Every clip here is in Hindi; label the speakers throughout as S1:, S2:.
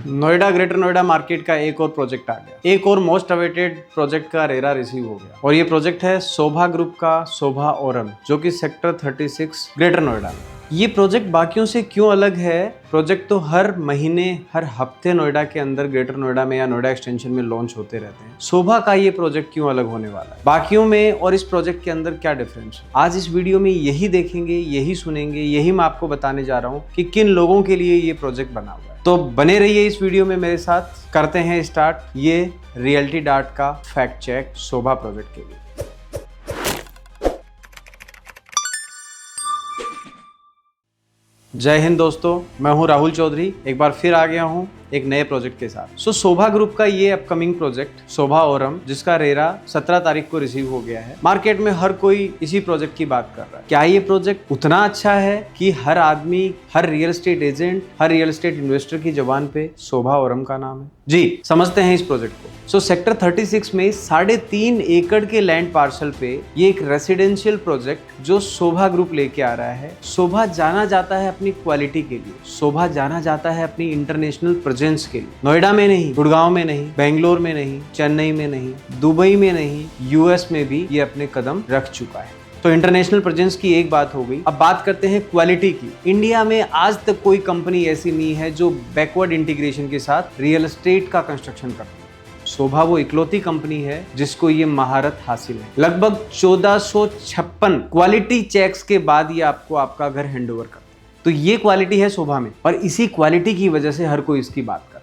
S1: नोएडा ग्रेटर नोएडा मार्केट का एक और प्रोजेक्ट आ गया। एक और मोस्ट अवेटेड प्रोजेक्ट का रेरा रिसीव हो गया और ये प्रोजेक्ट है शोभा ग्रुप का शोभा ओरम, जो कि सेक्टर 36 ग्रेटर नोएडा में। ये प्रोजेक्ट बाकियों से क्यों अलग है? प्रोजेक्ट तो हर महीने हर हफ्ते नोएडा के अंदर ग्रेटर नोएडा में या नोएडा एक्सटेंशन में लॉन्च होते रहते हैं। शोभा का ये प्रोजेक्ट क्यों अलग होने वाला है बाकियों में, और इस प्रोजेक्ट के अंदर क्या डिफरेंस है, आज इस वीडियो में यही देखेंगे, यही सुनेंगे, यही मैं आपको बताने जा रहा हूँ कि किन लोगों के लिए ये प्रोजेक्ट बना हुआ है। तो बने रहिए इस वीडियो में मेरे साथ। करते हैं स्टार्ट ये रियल्टी डार्ट का फैक्ट चेक शोभा प्रोजेक्ट के लिए। जय हिंद दोस्तों, मैं हूं राहुल चौधरी। एक बार फिर आ गया हूं एक नए प्रोजेक्ट के साथ। शोभा ग्रुप का ये अपकमिंग प्रोजेक्ट शोभा ओरम, जिसका रेरा 17 तारीख को रिसीव हो गया है। मार्केट में हर कोई इसी प्रोजेक्ट की बात कर रहा है। क्या ये प्रोजेक्ट उतना अच्छा है कि हर आदमी, हर रियल एस्टेट एजेंट, हर रियल एस्टेट इन्वेस्टर की जुबान पे शोभा ओरम का नाम है? जी, समझते हैं इस प्रोजेक्ट को। सेक्टर 36 में 3.5 एकड़ के लैंड पार्सल पे ये एक रेसिडेंशियल प्रोजेक्ट जो शोभा ग्रुप लेके आ रहा है। शोभा जाना जाता है अपनी क्वालिटी के लिए, शोभा जाना जाता है अपनी इंटरनेशनल प्रेजेंस के लिए। नोएडा में नहीं, गुड़गांव में नहीं, बेंगलोर में नहीं, चेन्नई में नहीं, दुबई में नहीं, यूएस में भी ये अपने कदम रख चुका है। तो इंटरनेशनल प्रेजेंस की एक बात हो गई। अब बात करते हैं क्वालिटी की। इंडिया में आज तक कोई कंपनी ऐसी नहीं है जो बैकवर्ड इंटीग्रेशन के साथ रियल एस्टेट का कंस्ट्रक्शन करती है। शोभा वो इकलौती कंपनी है जिसको ये महारत हासिल है। लगभग 1456 क्वालिटी चेक्स के बाद ये आपको आपका घर हैंडओवर करता है। तो ये क्वालिटी है शोभा में, और इसी क्वालिटी की वजह से हर कोई इसकी बात कर रहा है।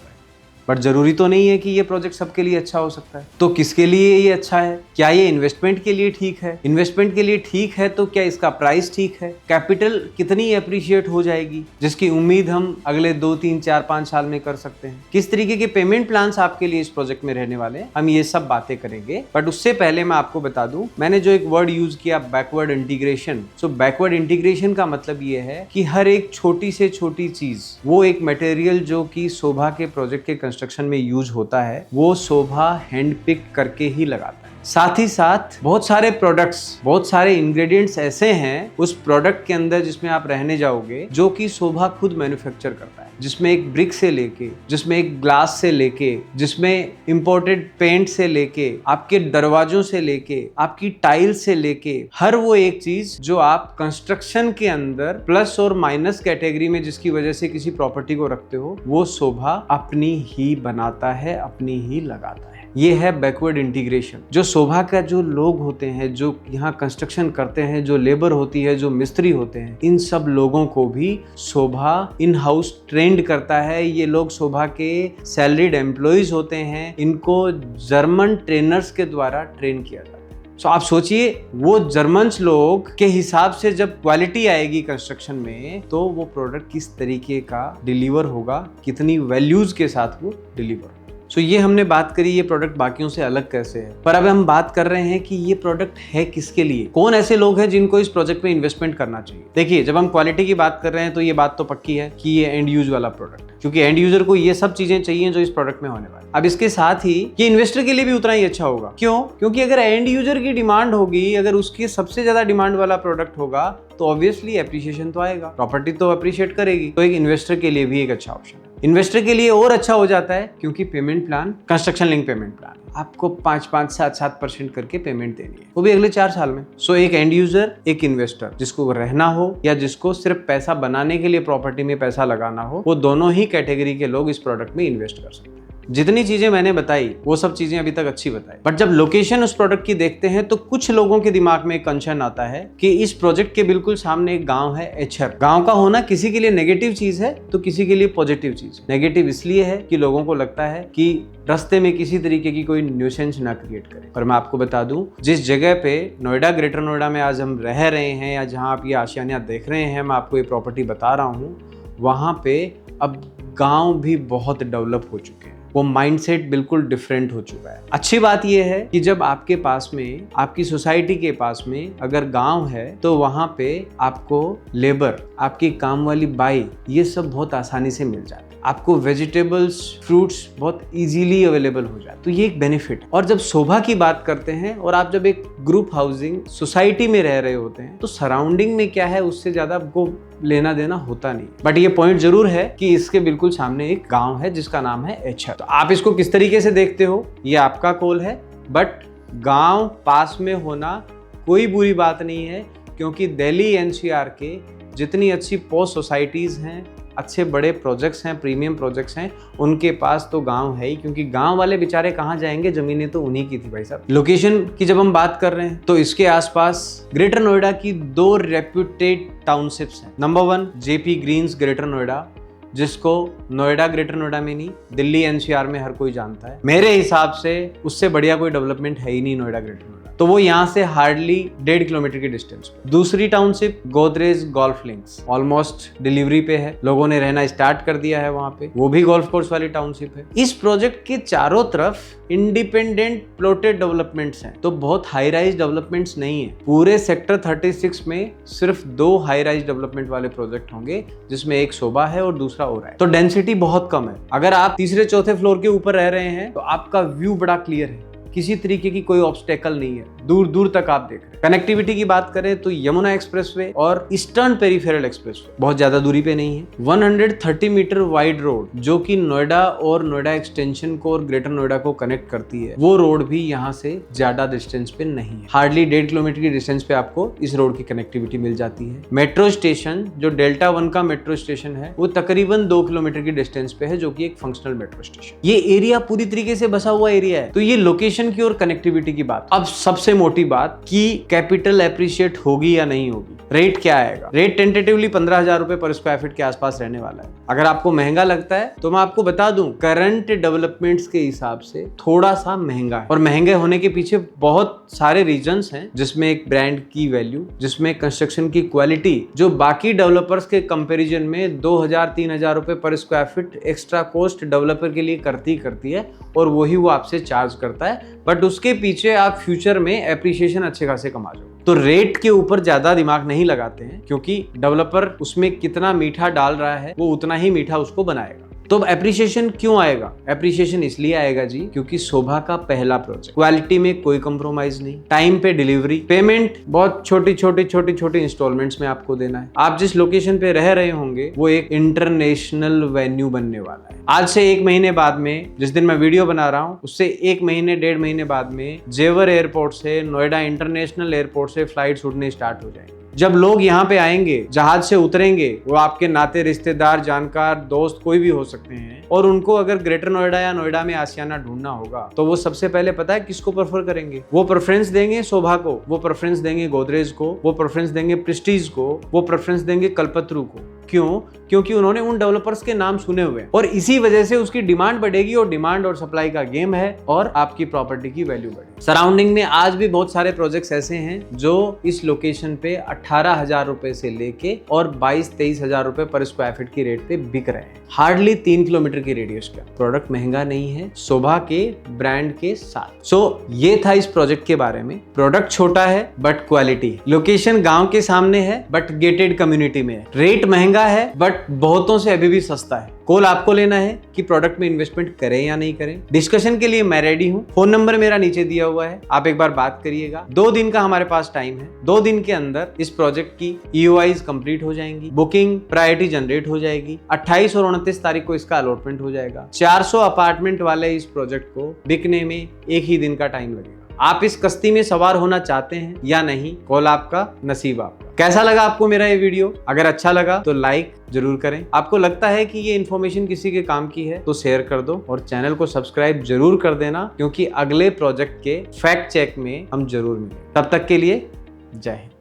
S1: बट जरूरी तो नहीं है कि ये प्रोजेक्ट सबके लिए अच्छा हो सकता है। तो किसके लिए ये अच्छा है? क्या ये इन्वेस्टमेंट के लिए ठीक है? इन्वेस्टमेंट के लिए ठीक है तो क्या इसका प्राइस ठीक है? कैपिटल कितनी अप्रिशिएट हो जाएगी जिसकी उम्मीद हम अगले 2, 3, 4, 5 साल में कर सकते हैं? किस तरीके के पेमेंट प्लान्स आपके लिए इस प्रोजेक्ट में रहने वाले हैं, हम ये सब बातें करेंगे। बट उससे पहले मैं आपको बता दूं, मैंने जो एक वर्ड यूज किया, बैकवर्ड इंटीग्रेशन। बैकवर्ड इंटीग्रेशन का मतलब ये है कि हर एक छोटी से छोटी चीज, वो एक मटेरियल जो कि शोभा के प्रोजेक्ट के कंस्ट्रक्शन में यूज होता है, वो शोभा हैंड पिक करके ही लगाता है। साथ ही साथ बहुत सारे प्रोडक्ट्स, बहुत सारे इंग्रेडिएंट्स ऐसे हैं उस प्रोडक्ट के अंदर जिसमें आप रहने जाओगे, जो कि शोभा खुद मैन्युफैक्चर करता है। जिसमें एक ब्रिक से लेके, जिसमें एक ग्लास से लेके, जिसमें इंपोर्टेड पेंट से लेके, आपके दरवाजों से लेके, आपकी टाइल से लेके, हर वो एक चीज जो आप कंस्ट्रक्शन के अंदर प्लस और माइनस कैटेगरी में जिसकी वजह से किसी प्रॉपर्टी को रखते हो, वो शोभा अपनी ही बनाता है, अपनी ही लगाता है। ये है बैकवर्ड इंटीग्रेशन। जो शोभा का जो लोग होते हैं, जो यहाँ कंस्ट्रक्शन करते हैं, जो लेबर होती है, जो मिस्त्री होते हैं, इन सब लोगों को भी शोभा इन हाउस ट्रेंड करता है। ये लोग शोभा के सैलरीड एम्प्लॉइज होते हैं। इनको जर्मन ट्रेनर्स के द्वारा ट्रेन किया जाता है। आप सोचिए, वो जर्मन्स लोग के हिसाब से जब क्वालिटी आएगी कंस्ट्रक्शन में, तो वो प्रोडक्ट किस तरीके का डिलीवर होगा, कितनी वैल्यूज के साथ वो डिलीवर। ये हमने बात करी ये प्रोडक्ट बाकियों से अलग कैसे है। पर अब हम बात कर रहे हैं कि ये प्रोडक्ट है किसके लिए, कौन ऐसे लोग हैं जिनको इस प्रोजेक्ट में इन्वेस्टमेंट करना चाहिए। देखिए, जब हम क्वालिटी की बात कर रहे हैं तो ये बात तो पक्की है कि ये एंड यूज वाला प्रोडक्ट है, क्योंकि एंड यूजर को ये सब चीजें चाहिए जो इस प्रोडक्ट में होने वाली। अब इसके साथ ही ये इन्वेस्टर के लिए भी उतना ही अच्छा होगा। क्यों? क्योंकि अगर एंड यूजर की डिमांड होगी, अगर उसकी सबसे ज्यादा डिमांड वाला प्रोडक्ट होगा, तो ऑब्वियसली एप्रिसिएशन तो आएगा, प्रॉपर्टी तो अप्रिशिएट करेगी। तो एक इन्वेस्टर के लिए भी एक अच्छा ऑप्शन है। इन्वेस्टर के लिए और अच्छा हो जाता है क्योंकि payment plan construction link payment plan, आपको 5-5, 7% करके पेमेंट देनी है, वो भी अगले 4 साल में। एक एंड यूजर, एक इन्वेस्टर, जिसको रहना हो या जिसको सिर्फ पैसा बनाने के लिए प्रॉपर्टी में पैसा लगाना हो, वो दोनों ही कैटेगरी के लोग इस प्रोडक्ट में इन्वेस्ट कर सकते हैं। जितनी चीजें मैंने बताई वो सब चीजें अभी तक अच्छी बताई, बट जब लोकेशन उस प्रोडक्ट की देखते हैं तो कुछ लोगों के दिमाग में एक कंसर्न आता है कि इस प्रोजेक्ट के बिल्कुल सामने एक गांव है एचर। गांव का होना किसी के लिए नेगेटिव चीज है तो किसी के लिए पॉजिटिव चीज। नेगेटिव इसलिए है कि लोगों को लगता है कि रास्ते में किसी तरीके की कोई न्यूसेंस ना क्रिएट करे। पर मैं आपको बता दूं, जिस जगह पे नोएडा ग्रेटर नोएडा में आज हम रह रहे हैं या जहां आप ये आशियाना देख रहे हैं, मैं आपको ये प्रॉपर्टी बता रहा हूं, वहां पे अब गांव भी बहुत डेवलप हो चुके हैं। वो माइंडसेट बिल्कुल डिफरेंट हो चुका है। अच्छी बात यह है कि जब आपके पास में, आपकी सोसाइटी के पास में अगर गांव है, तो वहां पे आपको लेबर, आपकी काम वाली बाई, ये सब बहुत आसानी से मिल जाता है। आपको वेजिटेबल्स, फ्रूट्स बहुत इजीली अवेलेबल हो जाए, तो ये एक बेनिफिट। और जब शोभा की बात करते हैं और आप जब एक ग्रुप हाउसिंग सोसाइटी में रह रहे होते हैं तो सराउंडिंग में क्या है उससे ज्यादा आपको लेना देना होता नहीं। बट ये पॉइंट जरूर है कि इसके बिल्कुल सामने एक गांव है जिसका नाम है एचर। तो आप इसको किस तरीके से देखते हो ये आपका कॉल है, बट गांव पास में होना कोई बुरी बात नहीं है, क्योंकि दिल्ली एनसीआर के जितनी अच्छी पोस्ट सोसाइटीज हैं, अच्छे बड़े प्रोजेक्ट्स हैं, प्रीमियम प्रोजेक्ट्स हैं, उनके पास तो गांव है ही, क्योंकि गांव वाले बेचारे कहाँ जाएंगे, जमीनें तो उन्हीं की थी भाई साहब। लोकेशन की जब हम बात कर रहे हैं तो इसके आसपास ग्रेटर नोएडा की 2 रेप्यूटेड टाउनशिप्स हैं। Number 1 JP greens greater Noida, जिसको नोएडा ग्रेटर नोएडा में नहीं दिल्ली एनसीआर में हर कोई जानता है। मेरे हिसाब से उससे बढ़िया कोई डेवलपमेंट है ही नहीं नोएडा ग्रेटर नोएडा, तो वो यहाँ से हार्डली 1.5 किलोमीटर की डिस्टेंस पे। दूसरी township Godrej golf links, almost delivery पे है, लोगों ने रहना स्टार्ट कर दिया है वहां पे, वो भी गोल्फ कोर्स वाली टाउनशिप है। इस प्रोजेक्ट के चारों तरफ इंडिपेंडेंट प्लॉटेड डेवलपमेंट्स हैं, तो बहुत हाई राइज डेवलपमेंट्स नहीं है। पूरे सेक्टर 36 में सिर्फ 2 हाई राइज डेवलपमेंट वाले प्रोजेक्ट होंगे, जिसमें एक शोभा है और दूसरा ओरा है। तो डेंसिटी बहुत कम है। अगर आप तीसरे चौथे फ्लोर के ऊपर रह रहे हैं तो आपका व्यू बड़ा क्लियर है, किसी तरीके की कोई ऑब्स्टेकल नहीं है, दूर दूर तक आप देख रहे हैं। कनेक्टिविटी की बात करें तो यमुना एक्सप्रेसवे और ईस्टर्न पेरिफेरल एक्सप्रेसवे बहुत ज्यादा दूरी पे नहीं है। 130 मीटर वाइड रोड जो कि नोएडा और नोएडा एक्सटेंशन को और ग्रेटर नोएडा को कनेक्ट करती है, वो रोड भी यहाँ से ज्यादा डिस्टेंस पे नहीं है। हार्डली 1.5 किलोमीटर की डिस्टेंस पे आपको इस रोड की कनेक्टिविटी मिल जाती है। मेट्रो स्टेशन जो डेल्टा 1 का मेट्रो स्टेशन है वो तकरीबन 2 किलोमीटर की डिस्टेंस पे है, जो कि एक फंक्शनल मेट्रो स्टेशन। ये एरिया पूरी तरीके से बसा हुआ एरिया है। तो ये लोकेशन की और कनेक्टिविटी की बात। अब सबसे मोटी बात कि कैपिटल एप्रिशिएट होगी या नहीं होगी, रेट क्या आएगा। रेट टेंटेटिवली 15,000 रुपए पर स्क्वायर फीट के आसपास रहने वाला है। अगर आपको महंगा लगता है तो मैं आपको बता दूं, करंट डेवलपमेंट्स के हिसाब से थोड़ा सा महंगा है, और महंगे होने के पीछे बहुत सारे रीजंस हैं, जिसमें एक ब्रांड की वैल्यू, जिसमें कंस्ट्रक्शन की क्वालिटी जो बाकी डेवलपर्स के कंपैरिजन में 2,000-3,000 रुपए पर square feet extra cost developer के लिए करती है, और वही वो आपसे चार्ज करता है। बट उसके पीछे आप फ्यूचर में एप्रिसिएशन अच्छे खासे कमा जाओ। तो रेट के ऊपर ज्यादा दिमाग नहीं लगाते हैं, क्योंकि डेवलपर उसमें कितना मीठा डाल रहा है वो उतना ही मीठा उसको बनाएगा। तो एप्रिसिएशन क्यों आएगा? एप्रिसिएशन इसलिए आएगा जी क्योंकि शोभा का पहला प्रोजेक्ट, क्वालिटी में कोई कंप्रोमाइज नहीं, टाइम पे डिलीवरी, पेमेंट बहुत छोटी इंस्टॉलमेंट्स में आपको देना है। आप जिस लोकेशन पे रह रहे होंगे वो एक इंटरनेशनल वेन्यू बनने वाला है। आज से 1 महीने बाद में, जिस दिन मैं वीडियो बना रहा हूँ उससे 1 महीने 1.5 महीने बाद में जेवर एयरपोर्ट से, नोएडा इंटरनेशनल एयरपोर्ट से फ्लाइट उड़ने स्टार्ट हो जाएंगे। जब लोग यहाँ पे आएंगे, जहाज से उतरेंगे, वो आपके नाते रिश्तेदार, जानकार, दोस्त कोई भी हो सकते हैं, और उनको अगर ग्रेटर नोएडा या नोएडा में आशियाना ढूंढना होगा तो वो सबसे पहले पता है किसको प्रेफर करेंगे? वो प्रेफरेंस देंगे शोभा को, वो प्रेफरेंस देंगे गोदरेज को, वो प्रेफरेंस देंगे प्रेस्टीज को, वो प्रेफरेंस देंगे कल्पतरू को। क्यों? क्योंकि उन्होंने उन डेवलपर्स के नाम सुने हुए हैं, और इसी वजह से उसकी डिमांड बढ़ेगी, और डिमांड और सप्लाई का गेम है, और आपकी प्रॉपर्टी की वैल्यू बढ़ेगी। सराउंडिंग में आज भी बहुत सारे प्रोजेक्ट्स ऐसे हैं जो इस लोकेशन पे 18,000 रुपए से लेके और 22-23,000 रुपए पर स्क्वायर फीट की रेट पे बिक रहे हैं, हार्डली 3 किलोमीटर की रेडियस का। प्रोडक्ट महंगा नहीं है, शोभा के ब्रांड के साथ। सो ये था इस प्रोजेक्ट के बारे में। प्रोडक्ट छोटा है बट क्वालिटी, लोकेशन गांव के सामने है बट गेटेड कम्युनिटी में है, रेट महंगा है बट बहुतों से अभी भी सस्ता है। कॉल आपको लेना है कि प्रोडक्ट में इन्वेस्टमेंट करें या नहीं करें। डिस्कशन के लिए मैं रेडी हूं, फोन नंबर मेरा नीचे दिया हुआ है, आप एक बार बात करिएगा। 2 दिन का हमारे पास टाइम है, 2 दिन के अंदर इस प्रोजेक्ट की EOIs कंप्लीट हो जाएंगी, बुकिंग प्रायोरिटी जनरेट हो जाएगी, 28 और 29 तारीख को इसका अलॉटमेंट हो जाएगा। 400 अपार्टमेंट वाले इस प्रोजेक्ट को बिकने में 1 ही दिन का टाइम लगेगा। आप इस कश्ती में सवार होना चाहते हैं या नहीं, कॉल आपका, नसीब आपका। कैसा लगा आपको मेरा ये वीडियो? अगर अच्छा लगा तो लाइक जरूर करें। आपको लगता है कि ये इन्फॉर्मेशन किसी के काम की है तो शेयर कर दो, और चैनल को सब्सक्राइब जरूर कर देना, क्योंकि अगले प्रोजेक्ट के फैक्ट चेक में हम जरूर मिलेंगे। तब तक के लिए जय हिंद।